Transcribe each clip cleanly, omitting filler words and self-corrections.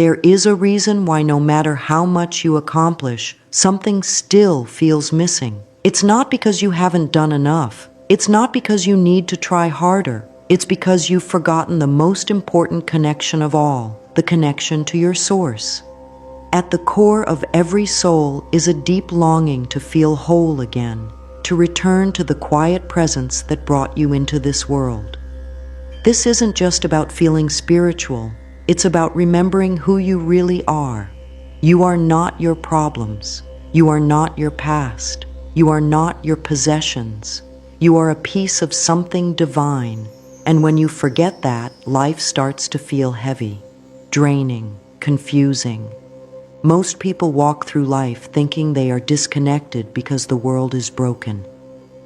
There is a reason why no matter how much you accomplish, something still feels missing. It's not because you haven't done enough. It's not because you need to try harder. It's because you've forgotten the most important connection of all, the connection to your source. At the core of every soul is a deep longing to feel whole again, to return to the quiet presence that brought you into this world. This isn't just about feeling spiritual. It's about remembering who you really are. You are not your problems. You are not your past. You are not your possessions. You are a piece of something divine. And when you forget that, life starts to feel heavy, draining, confusing. Most people walk through life thinking they are disconnected because the world is broken.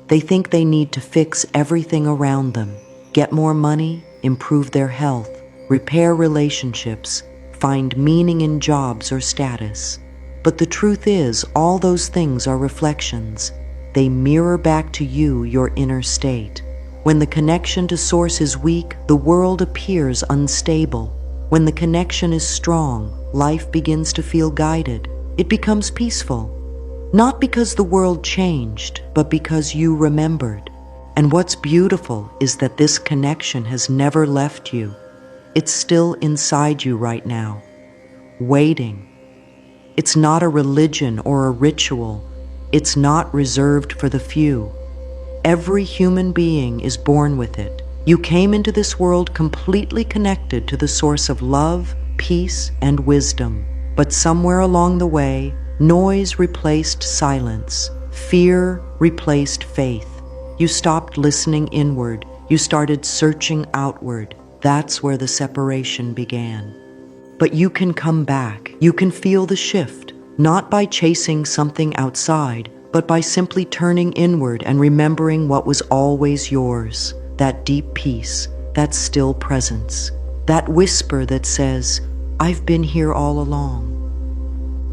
They think they need to fix everything around them, get more money, improve their health, repair relationships, find meaning in jobs or status. But the truth is, all those things are reflections. They mirror back to you your inner state. When the connection to Source is weak, the world appears unstable. When the connection is strong, life begins to feel guided. It becomes peaceful. Not because the world changed, but because you remembered. And what's beautiful is that this connection has never left you. It's still inside you right now, waiting. It's not a religion or a ritual. It's not reserved for the few. Every human being is born with it. You came into this world completely connected to the source of love, peace, and wisdom. But somewhere along the way, noise replaced silence. Fear replaced faith. You stopped listening inward. You started searching outward. That's where the separation began. But you can come back. You can feel the shift, not by chasing something outside, but by simply turning inward and remembering what was always yours. That deep peace, that still presence, that whisper that says, I've been here all along.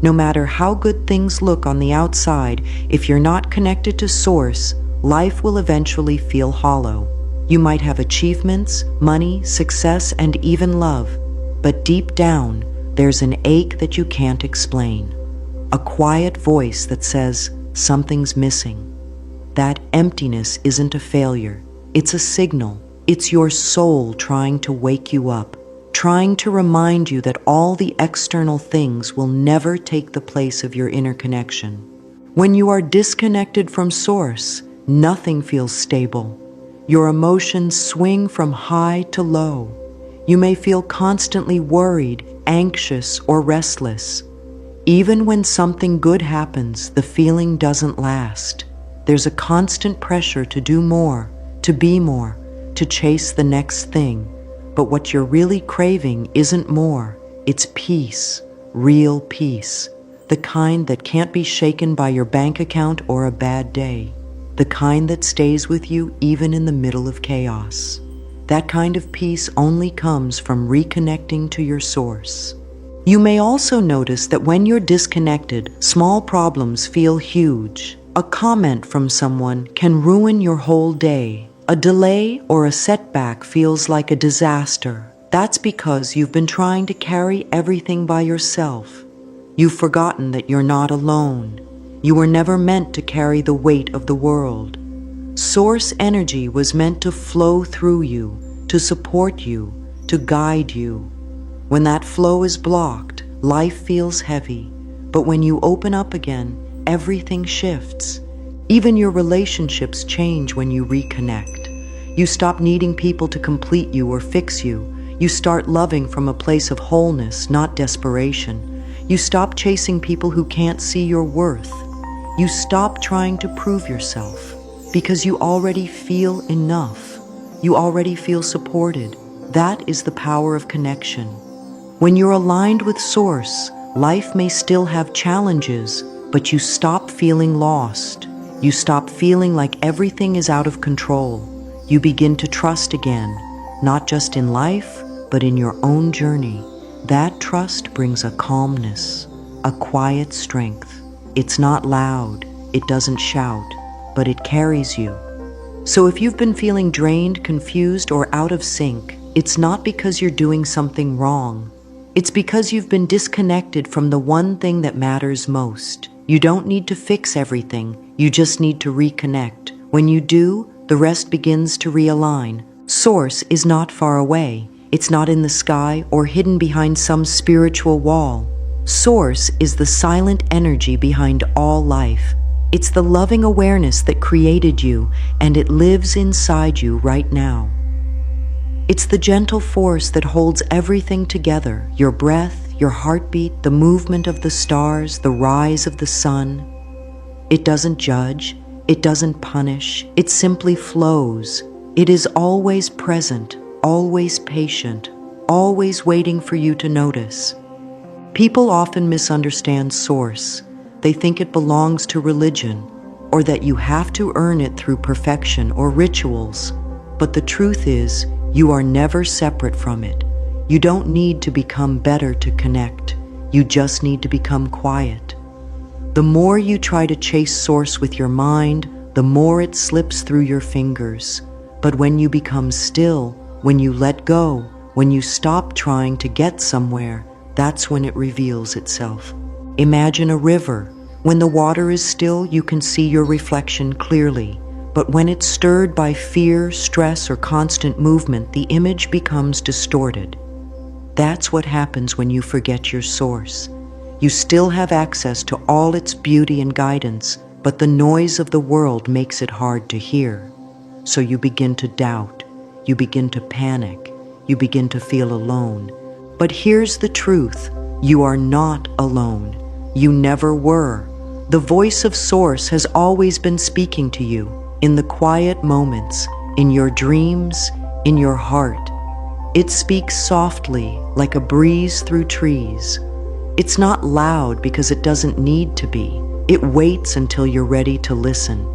No matter how good things look on the outside, if you're not connected to Source, life will eventually feel hollow. You might have achievements, money, success, and even love, but deep down, there's an ache that you can't explain. A quiet voice that says, something's missing. That emptiness isn't a failure. It's a signal. It's your soul trying to wake you up, trying to remind you that all the external things will never take the place of your inner connection. When you are disconnected from Source, nothing feels stable. Your emotions swing from high to low. You may feel constantly worried, anxious, or restless. Even when something good happens, the feeling doesn't last. There's a constant pressure to do more, to be more, to chase the next thing. But what you're really craving isn't more, it's peace, real peace. The kind that can't be shaken by your bank account or a bad day. The kind that stays with you even in the middle of chaos. That kind of peace only comes from reconnecting to your Source. You may also notice that when you're disconnected, small problems feel huge. A comment from someone can ruin your whole day. A delay or a setback feels like a disaster. That's because you've been trying to carry everything by yourself. You've forgotten that you're not alone. You were never meant to carry the weight of the world. Source energy was meant to flow through you, to support you, to guide you. When that flow is blocked, life feels heavy. But when you open up again, everything shifts. Even your relationships change when you reconnect. You stop needing people to complete you or fix you. You start loving from a place of wholeness, not desperation. You stop chasing people who can't see your worth. You stop trying to prove yourself because you already feel enough. You already feel supported. That is the power of connection. When you're aligned with Source, life may still have challenges, but you stop feeling lost. You stop feeling like everything is out of control. You begin to trust again, not just in life, but in your own journey. That trust brings a calmness, a quiet strength. It's not loud, it doesn't shout, but it carries you. So if you've been feeling drained, confused, or out of sync, it's not because you're doing something wrong. It's because you've been disconnected from the one thing that matters most. You don't need to fix everything, you just need to reconnect. When you do, the rest begins to realign. Source is not far away. It's not in the sky or hidden behind some spiritual wall. Source is the silent energy behind all life. It's the loving awareness that created you, and it lives inside you right now. It's the gentle force that holds everything together, your breath, your heartbeat, the movement of the stars, the rise of the sun. It doesn't judge, it doesn't punish, it simply flows. It is always present, always patient, always waiting for you to notice. People often misunderstand Source. They think it belongs to religion, or that you have to earn it through perfection or rituals. But the truth is, you are never separate from it. You don't need to become better to connect. You just need to become quiet. The more you try to chase Source with your mind, the more it slips through your fingers. But when you become still, when you let go, when you stop trying to get somewhere, that's when it reveals itself. Imagine a river. When the water is still, you can see your reflection clearly. But when it's stirred by fear, stress, or constant movement, the image becomes distorted. That's what happens when you forget your source. You still have access to all its beauty and guidance, but the noise of the world makes it hard to hear. So you begin to doubt, you begin to panic, you begin to feel alone. But here's the truth, you are not alone. You never were. The voice of Source has always been speaking to you, in the quiet moments, in your dreams, in your heart. It speaks softly, like a breeze through trees. It's not loud because it doesn't need to be. It waits until you're ready to listen.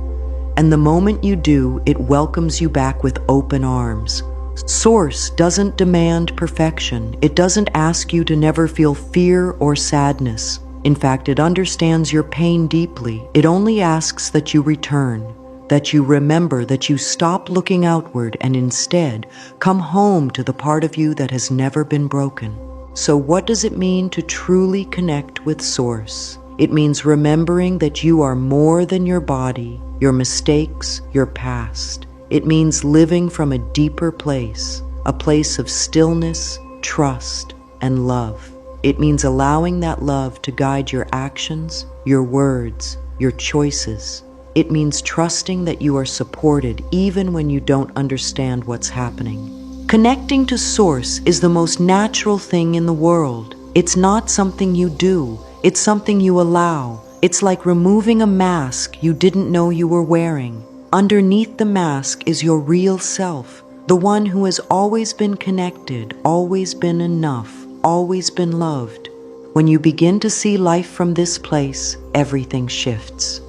And the moment you do, it welcomes you back with open arms. Source doesn't demand perfection. It doesn't ask you to never feel fear or sadness. In fact, it understands your pain deeply. It only asks that you return, that you remember, that you stop looking outward and instead come home to the part of you that has never been broken. So what does it mean to truly connect with Source? It means remembering that you are more than your body, your mistakes, your past. It means living from a deeper place, a place of stillness, trust, and love. It means allowing that love to guide your actions, your words, your choices. It means trusting that you are supported even when you don't understand what's happening. Connecting to Source is the most natural thing in the world. It's not something you do, it's something you allow. It's like removing a mask you didn't know you were wearing. Underneath the mask is your real self, the one who has always been connected, always been enough, always been loved. When you begin to see life from this place, everything shifts.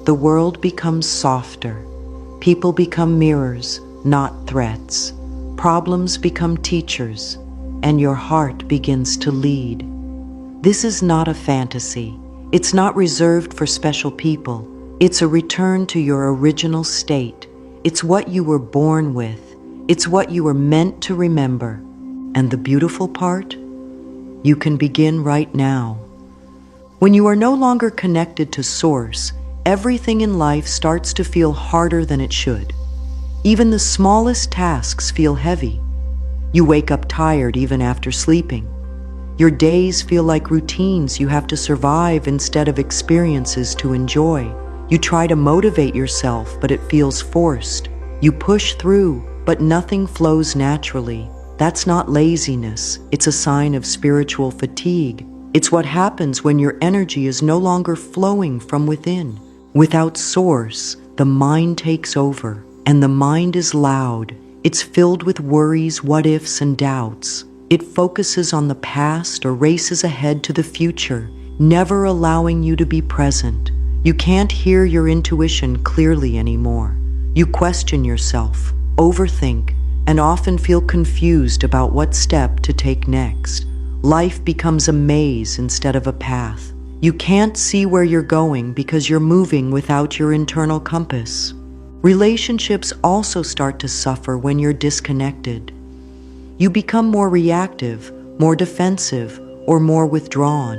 The world becomes softer. People become mirrors, not threats. Problems become teachers, and your heart begins to lead. This is not a fantasy. It's not reserved for special people. It's a return to your original state. It's what you were born with. It's what you were meant to remember. And the beautiful part? You can begin right now. When you are no longer connected to Source, everything in life starts to feel harder than it should. Even the smallest tasks feel heavy. You wake up tired even after sleeping. Your days feel like routines you have to survive instead of experiences to enjoy. You try to motivate yourself, but it feels forced. You push through, but nothing flows naturally. That's not laziness. It's a sign of spiritual fatigue. It's what happens when your energy is no longer flowing from within. Without Source, the mind takes over, and the mind is loud. It's filled with worries, what-ifs, and doubts. It focuses on the past or races ahead to the future, never allowing you to be present. You can't hear your intuition clearly anymore. You question yourself, overthink, and often feel confused about what step to take next. Life becomes a maze instead of a path. You can't see where you're going because you're moving without your internal compass. Relationships also start to suffer when you're disconnected. You become more reactive, more defensive, or more withdrawn.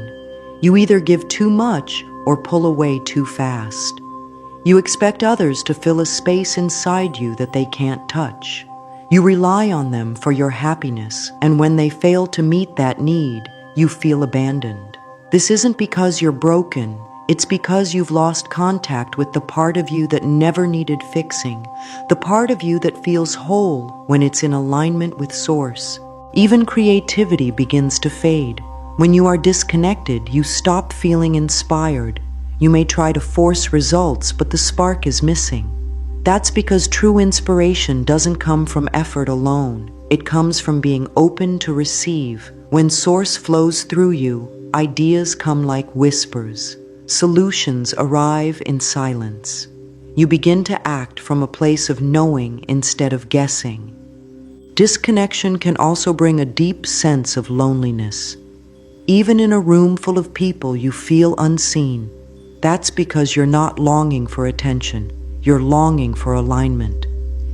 You either give too much or pull away too fast. You expect others to fill a space inside you that they can't touch. You rely on them for your happiness, and when they fail to meet that need, you feel abandoned. This isn't because you're broken, it's because you've lost contact with the part of you that never needed fixing, the part of you that feels whole when it's in alignment with Source. Even creativity begins to fade. When you are disconnected, you stop feeling inspired. You may try to force results, but the spark is missing. That's because true inspiration doesn't come from effort alone. It comes from being open to receive. When Source flows through you, ideas come like whispers. Solutions arrive in silence. You begin to act from a place of knowing instead of guessing. Disconnection can also bring a deep sense of loneliness. Even in a room full of people, you feel unseen. That's because you're not longing for attention. You're longing for alignment.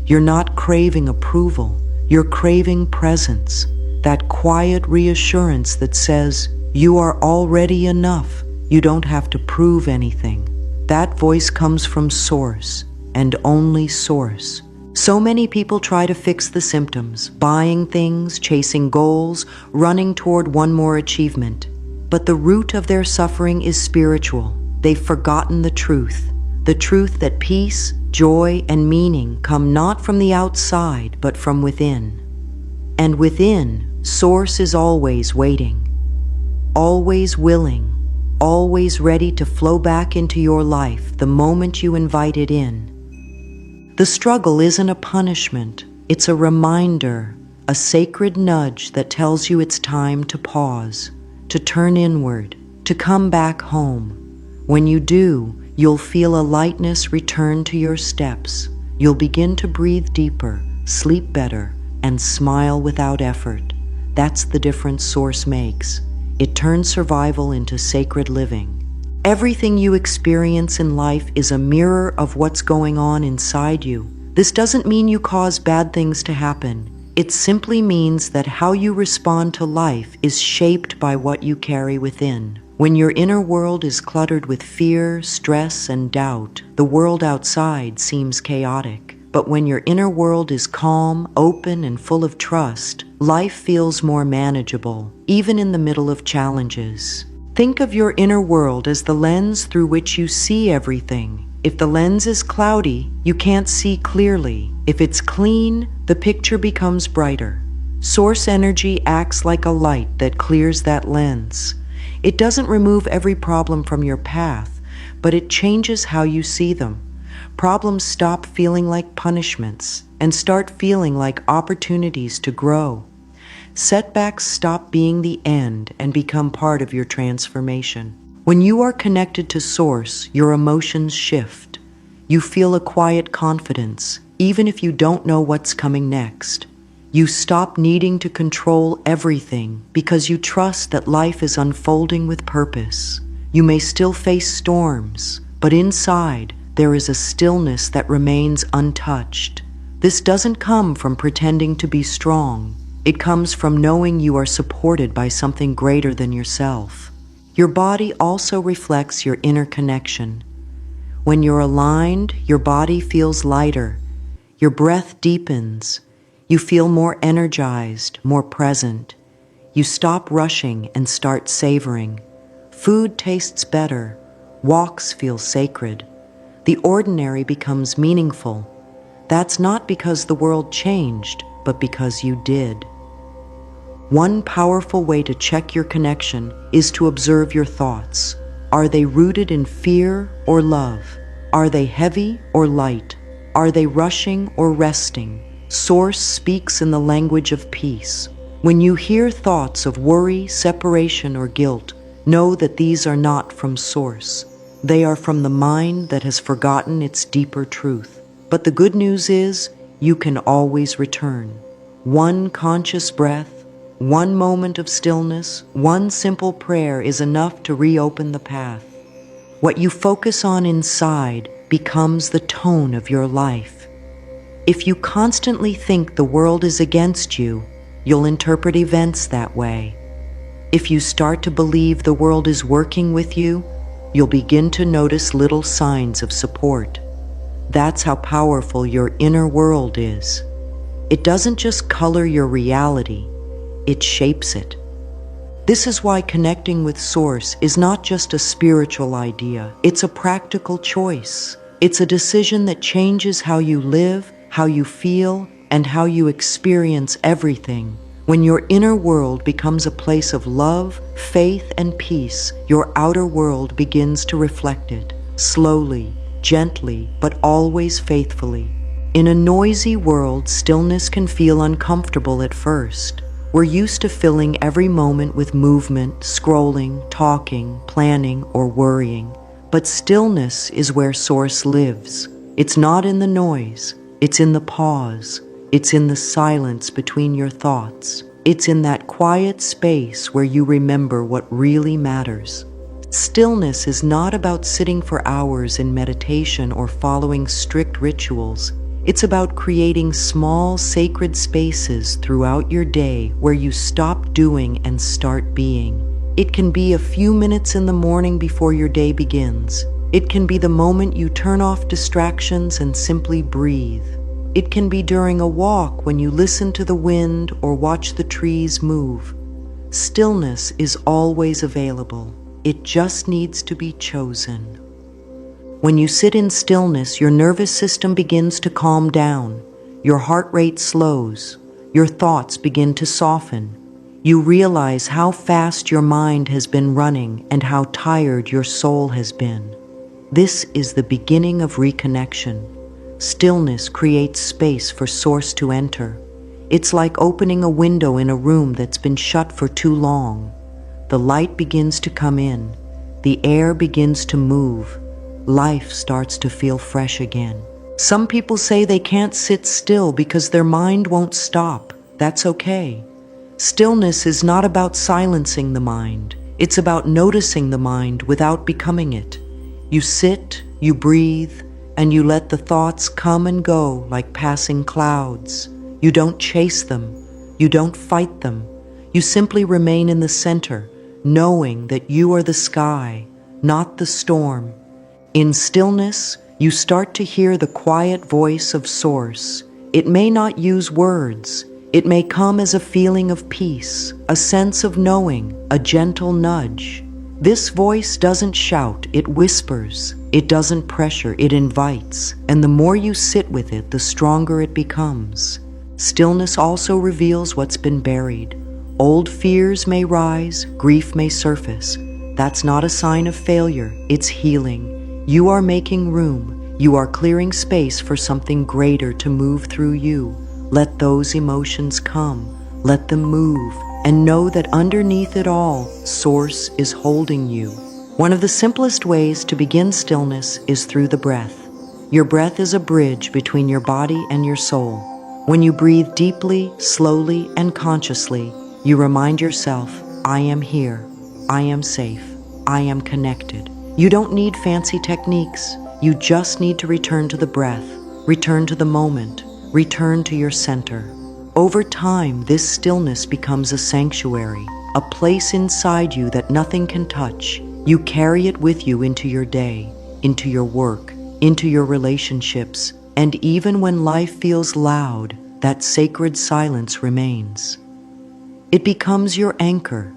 You're not craving approval. You're craving presence. That quiet reassurance that says, you are already enough. You don't have to prove anything. That voice comes from Source, and only Source. So many people try to fix the symptoms, buying things, chasing goals, running toward one more achievement. But the root of their suffering is spiritual. They've forgotten the truth that peace, joy, and meaning come not from the outside, but from within. And within, Source is always waiting, always willing, always ready to flow back into your life the moment you invite it in. The struggle isn't a punishment, it's a reminder, a sacred nudge that tells you it's time to pause, to turn inward, to come back home. When you do, you'll feel a lightness return to your steps. You'll begin to breathe deeper, sleep better, and smile without effort. That's the difference Source makes. It turns survival into sacred living. Everything you experience in life is a mirror of what's going on inside you. This doesn't mean you cause bad things to happen. It simply means that how you respond to life is shaped by what you carry within. When your inner world is cluttered with fear, stress, and doubt, the world outside seems chaotic. But when your inner world is calm, open, and full of trust, life feels more manageable, even in the middle of challenges. Think of your inner world as the lens through which you see everything. If the lens is cloudy, you can't see clearly. If it's clean, the picture becomes brighter. Source energy acts like a light that clears that lens. It doesn't remove every problem from your path, but it changes how you see them. Problems stop feeling like punishments and start feeling like opportunities to grow. Setbacks stop being the end and become part of your transformation. When you are connected to Source, your emotions shift. You feel a quiet confidence, even if you don't know what's coming next. You stop needing to control everything because you trust that life is unfolding with purpose. You may still face storms, but inside, there is a stillness that remains untouched. This doesn't come from pretending to be strong. It comes from knowing you are supported by something greater than yourself. Your body also reflects your inner connection. When you're aligned, your body feels lighter. Your breath deepens. You feel more energized, more present. You stop rushing and start savoring. Food tastes better. Walks feel sacred. The ordinary becomes meaningful. That's not because the world changed, but because you did. One powerful way to check your connection is to observe your thoughts. Are they rooted in fear or love? Are they heavy or light? Are they rushing or resting? Source speaks in the language of peace. When you hear thoughts of worry, separation, or guilt, know that these are not from Source. They are from the mind that has forgotten its deeper truth. But the good news is, you can always return. One conscious breath, one moment of stillness, one simple prayer is enough to reopen the path. What you focus on inside becomes the tone of your life. If you constantly think the world is against you, you'll interpret events that way. If you start to believe the world is working with you, you'll begin to notice little signs of support. That's how powerful your inner world is. It doesn't just color your reality, it shapes it. This is why connecting with Source is not just a spiritual idea, it's a practical choice. It's a decision that changes how you live, how you feel, and how you experience everything. When your inner world becomes a place of love, faith, and peace, your outer world begins to reflect it, slowly, gently, but always faithfully. In a noisy world, stillness can feel uncomfortable at first. We're used to filling every moment with movement, scrolling, talking, planning, or worrying. But stillness is where Source lives. It's not in the noise, it's in the pause. It's in the silence between your thoughts. It's in that quiet space where you remember what really matters. Stillness is not about sitting for hours in meditation or following strict rituals. It's about creating small, sacred spaces throughout your day where you stop doing and start being. It can be a few minutes in the morning before your day begins. It can be the moment you turn off distractions and simply breathe. It can be during a walk when you listen to the wind or watch the trees move. Stillness is always available. It just needs to be chosen. When you sit in stillness, your nervous system begins to calm down. Your heart rate slows. Your thoughts begin to soften. You realize how fast your mind has been running and how tired your soul has been. This is the beginning of reconnection. Stillness creates space for Source to enter. It's like opening a window in a room that's been shut for too long. The light begins to come in. The air begins to move. Life starts to feel fresh again. Some people say they can't sit still because their mind won't stop. That's okay. Stillness is not about silencing the mind. It's about noticing the mind without becoming it. You sit, you breathe, and you let the thoughts come and go like passing clouds. You don't chase them. You don't fight them. You simply remain in the center, knowing that you are the sky, not the storm. In stillness, you start to hear the quiet voice of Source. It may not use words. It may come as a feeling of peace, a sense of knowing, a gentle nudge. This voice doesn't shout, it whispers. It doesn't pressure, it invites. And the more you sit with it, the stronger it becomes. Stillness also reveals what's been buried. Old fears may rise, grief may surface. That's not a sign of failure, it's healing. You are making room. You are clearing space for something greater to move through you. Let those emotions come. Let them move. And know that underneath it all, Source is holding you. One of the simplest ways to begin stillness is through the breath. Your breath is a bridge between your body and your soul. When you breathe deeply, slowly, and consciously, you remind yourself, I am here. I am safe. I am connected. You don't need fancy techniques. You just need to return to the breath, return to the moment, return to your center. Over time, this stillness becomes a sanctuary, a place inside you that nothing can touch. You carry it with you into your day, into your work, into your relationships, and even when life feels loud, that sacred silence remains. It becomes your anchor,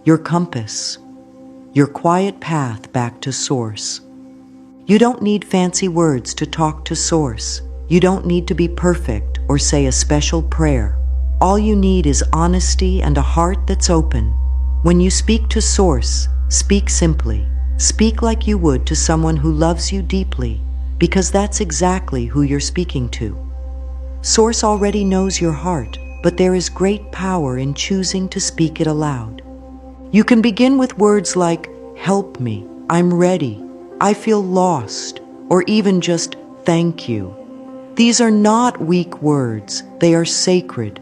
your compass, your quiet path back to Source. You don't need fancy words to talk to Source. You don't need to be perfect or say a special prayer. All you need is honesty and a heart that's open. When you speak to Source, speak simply. Speak like you would to someone who loves you deeply, because that's exactly who you're speaking to. Source already knows your heart, but there is great power in choosing to speak it aloud. You can begin with words like, help me, I'm ready, I feel lost, or even just thank you. These are not weak words, they are sacred.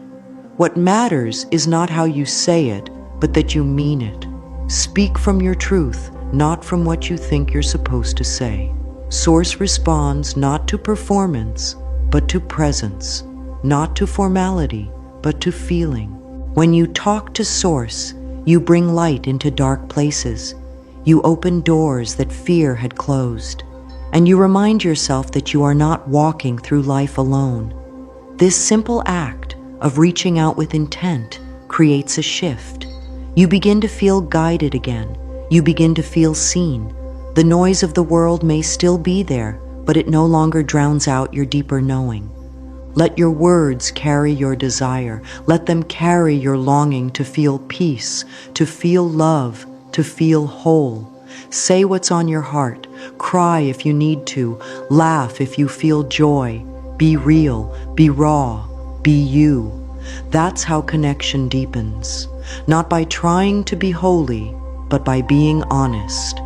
What matters is not how you say it, but that you mean it. Speak from your truth, not from what you think you're supposed to say. Source responds not to performance, but to presence, not to formality, but to feeling. When you talk to Source, you bring light into dark places. You open doors that fear had closed. And you remind yourself that you are not walking through life alone. This simple act of reaching out with intent creates a shift. You begin to feel guided again. You begin to feel seen. The noise of the world may still be there, but it no longer drowns out your deeper knowing. Let your words carry your desire. Let them carry your longing to feel peace, to feel love, to feel whole. Say what's on your heart. Cry if you need to. Laugh if you feel joy. Be real, be raw, be you. That's how connection deepens. Not by trying to be holy, but by being honest.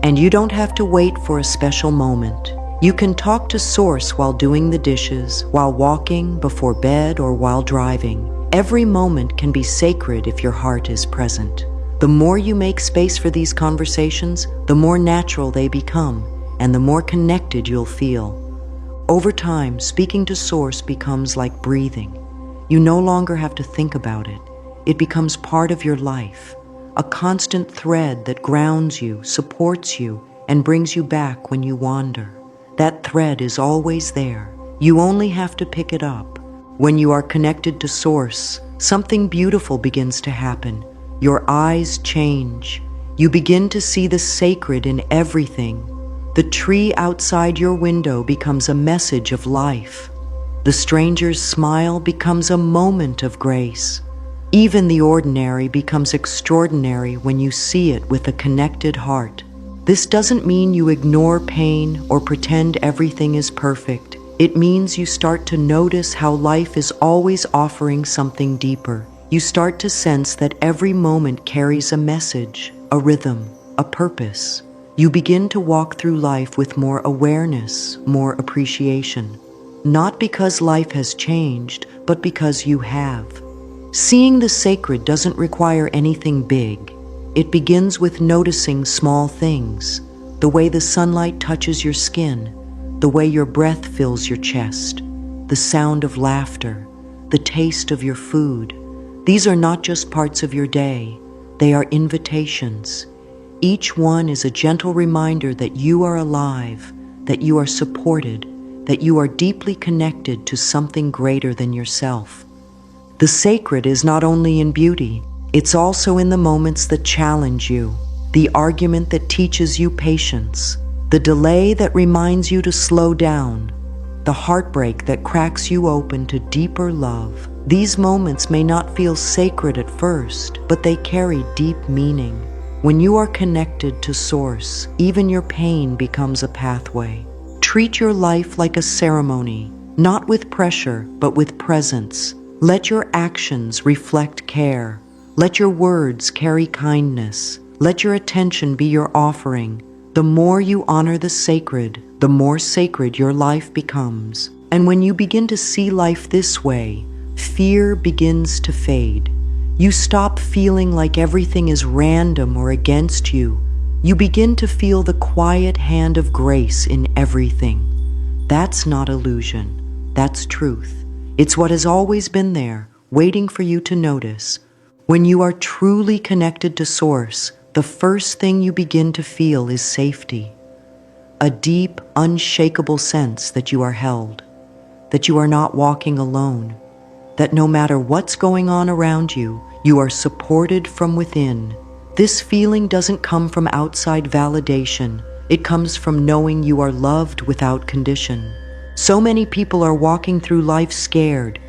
And you don't have to wait for a special moment. You can talk to Source while doing the dishes, while walking, before bed, or while driving. Every moment can be sacred if your heart is present. The more you make space for these conversations, the more natural they become, and the more connected you'll feel. Over time, speaking to Source becomes like breathing. You no longer have to think about it. It becomes part of your life, a constant thread that grounds you, supports you, and brings you back when you wander. That thread is always there. You only have to pick it up. When you are connected to Source, something beautiful begins to happen. Your eyes change. You begin to see the sacred in everything. The tree outside your window becomes a message of life. The stranger's smile becomes a moment of grace. Even the ordinary becomes extraordinary when you see it with a connected heart. This doesn't mean you ignore pain or pretend everything is perfect. It means you start to notice how life is always offering something deeper. You start to sense that every moment carries a message, a rhythm, a purpose. You begin to walk through life with more awareness, more appreciation. Not because life has changed, but because you have. Seeing the sacred doesn't require anything big. It begins with noticing small things, the way the sunlight touches your skin, the way your breath fills your chest, the sound of laughter, the taste of your food. These are not just parts of your day, they are invitations. Each one is a gentle reminder that you are alive, that you are supported, that you are deeply connected to something greater than yourself. The sacred is not only in beauty, it's also in the moments that challenge you, the argument that teaches you patience, the delay that reminds you to slow down, the heartbreak that cracks you open to deeper love. These moments may not feel sacred at first, but they carry deep meaning. When you are connected to Source, even your pain becomes a pathway. Treat your life like a ceremony, not with pressure, but with presence. Let your actions reflect care. Let your words carry kindness. Let your attention be your offering. The more you honor the sacred, the more sacred your life becomes. And when you begin to see life this way, fear begins to fade. You stop feeling like everything is random or against you. You begin to feel the quiet hand of grace in everything. That's not illusion. That's truth. It's what has always been there, waiting for you to notice. When you are truly connected to Source, the first thing you begin to feel is safety. A deep, unshakable sense that you are held, that you are not walking alone, that no matter what's going on around you, you are supported from within. This feeling doesn't come from outside validation. It comes from knowing you are loved without condition. So many people are walking through life scared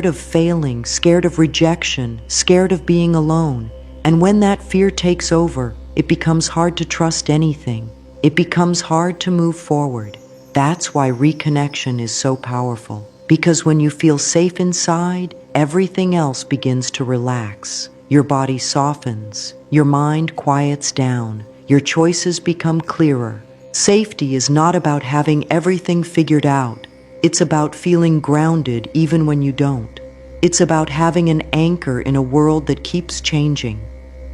of failing, scared of rejection, scared of being alone. And when that fear takes over, it becomes hard to trust anything. It becomes hard to move forward. That's why reconnection is so powerful. Because when you feel safe inside, everything else begins to relax. Your body softens. Your mind quiets down. Your choices become clearer. Safety is not about having everything figured out. It's about feeling grounded even when you don't. It's about having an anchor in a world that keeps changing.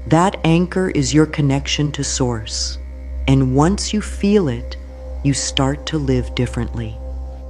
That anchor is your connection to Source. And once you feel it, you start to live differently.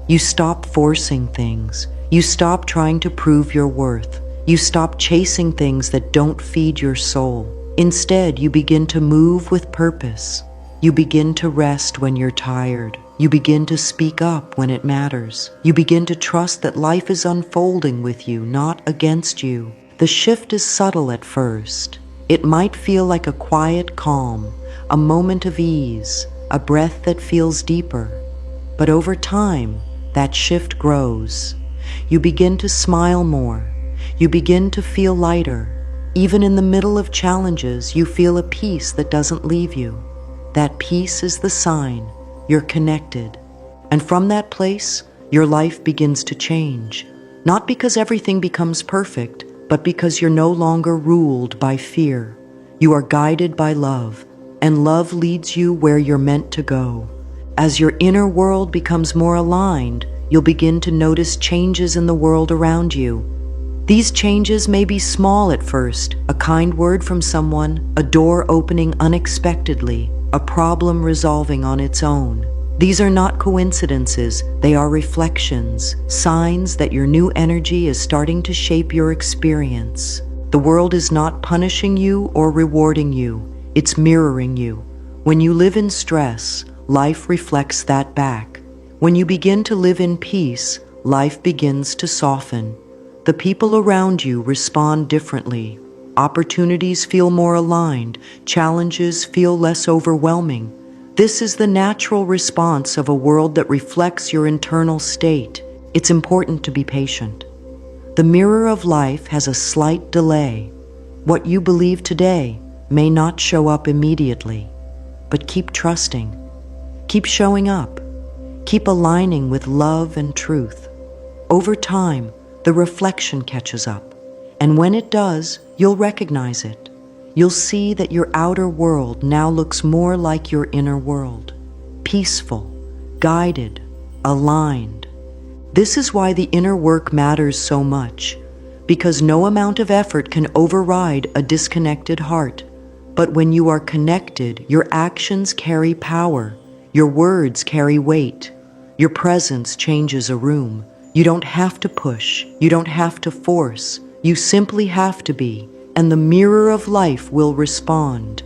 You stop forcing things. You stop trying to prove your worth. You stop chasing things that don't feed your soul. Instead, you begin to move with purpose. You begin to rest when you're tired. You begin to speak up when it matters. You begin to trust that life is unfolding with you, not against you. The shift is subtle at first. It might feel like a quiet calm, a moment of ease, a breath that feels deeper. But over time, that shift grows. You begin to smile more. You begin to feel lighter. Even in the middle of challenges, you feel a peace that doesn't leave you. That peace is the sign you're connected. And from that place, your life begins to change. Not because everything becomes perfect, but because you're no longer ruled by fear. You are guided by love, and love leads you where you're meant to go. As your inner world becomes more aligned, you'll begin to notice changes in the world around you. These changes may be small at first, a kind word from someone, a door opening unexpectedly, a problem resolving on its own. These are not coincidences, they are reflections, signs that your new energy is starting to shape your experience. The world is not punishing you or rewarding you, it's mirroring you. When you live in stress, life reflects that back. When you begin to live in peace, life begins to soften. The people around you respond differently. Opportunities feel more aligned, challenges feel less overwhelming. This is the natural response of a world that reflects your internal state. It's important to be patient. The mirror of life has a slight delay. What you believe today may not show up immediately, but keep trusting. Keep showing up. Keep aligning with love and truth. Over time, the reflection catches up, and when it does, you'll recognize it. You'll see that your outer world now looks more like your inner world, peaceful, guided, aligned. This is why the inner work matters so much, because no amount of effort can override a disconnected heart. But when you are connected, your actions carry power, your words carry weight, your presence changes a room. You don't have to push, you don't have to force, you simply have to be, and the mirror of life will respond.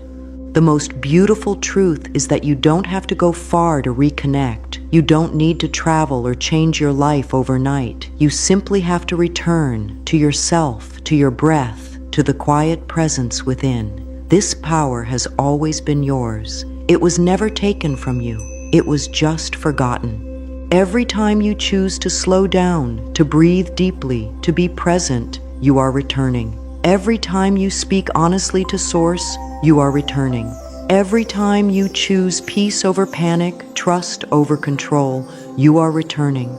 The most beautiful truth is that you don't have to go far to reconnect. You don't need to travel or change your life overnight. You simply have to return to yourself, to your breath, to the quiet presence within. This power has always been yours. It was never taken from you. It was just forgotten. Every time you choose to slow down, to breathe deeply, to be present, you are returning. Every time you speak honestly to Source, you are returning. Every time you choose peace over panic, trust over control, you are returning.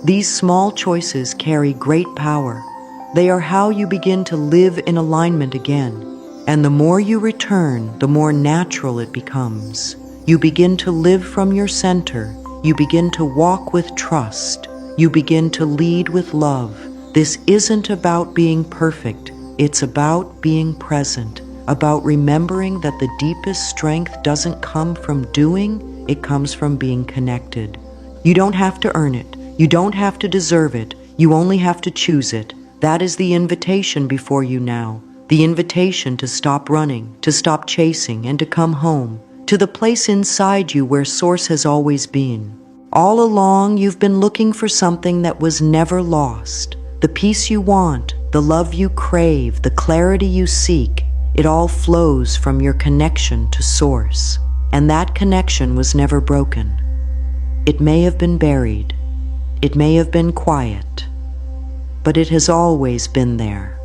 These small choices carry great power. They are how you begin to live in alignment again. And the more you return, the more natural it becomes. You begin to live from your center. You begin to walk with trust. You begin to lead with love. This isn't about being perfect. It's about being present, about remembering that the deepest strength doesn't come from doing, it comes from being connected. You don't have to earn it. You don't have to deserve it. You only have to choose it. That is the invitation before you now. The invitation to stop running, to stop chasing, and to come home. To the place inside you where Source has always been. All along, you've been looking for something that was never lost. The peace you want, the love you crave, the clarity you seek, it all flows from your connection to Source. And that connection was never broken. It may have been buried. It may have been quiet. But it has always been there.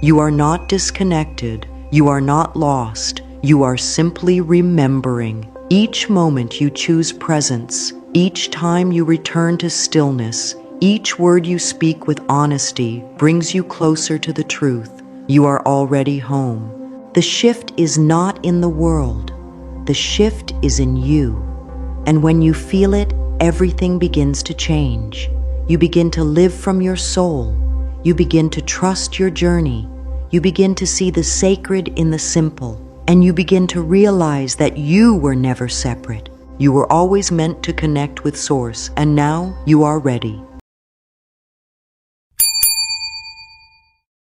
You are not disconnected. You are not lost. You are simply remembering. Each moment you choose presence, each time you return to stillness, each word you speak with honesty brings you closer to the truth. You are already home. The shift is not in the world. The shift is in you. And when you feel it, everything begins to change. You begin to live from your soul. You begin to trust your journey. You begin to see the sacred in the simple. And you begin to realize that you were never separate. You were always meant to connect with Source, and now you are ready.